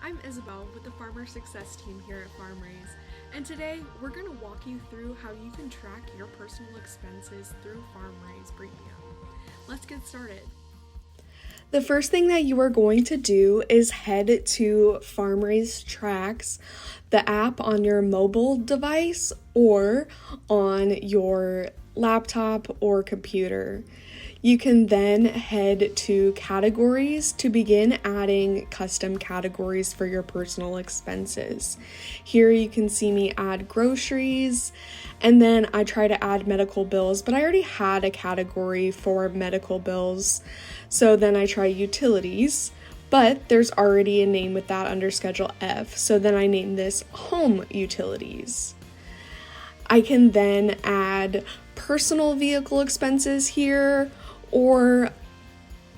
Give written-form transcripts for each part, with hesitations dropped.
I'm Isabel with the Farmer Success team here at FarmRaise, and today we're going to walk you through how you can track your personal expenses through FarmRaise Premium. Let's get started. The first thing that you are going to do is head to FarmRaise Tracks, the app on your mobile device or on your laptop or computer. You can then head to categories to begin adding custom categories for your personal expenses. Here you can see me add groceries, and then I try to add medical bills, but I already had a category for medical bills. So then I try utilities, but there's already a name with that under Schedule F. So then I name this home utilities. I can then add personal vehicle expenses here, or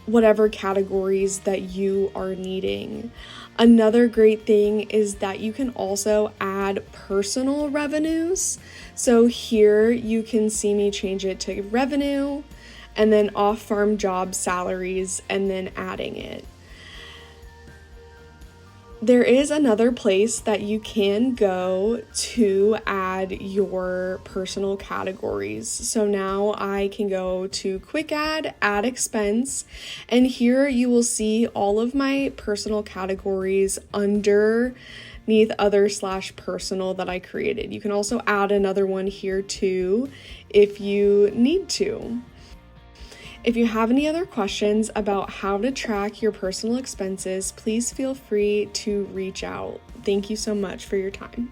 whatever categories that you are needing. Another great thing is that you can also add personal revenues. So here you can see me change it to revenue and then off-farm job salaries and then adding it. There is another place that you can go to add your personal categories. So now I can go to Quick Add Expense, and here you will see all of my personal categories underneath other/personal that I created. You can also add another one here too if you need to. If you have any other questions about how to track your personal expenses, please feel free to reach out. Thank you so much for your time.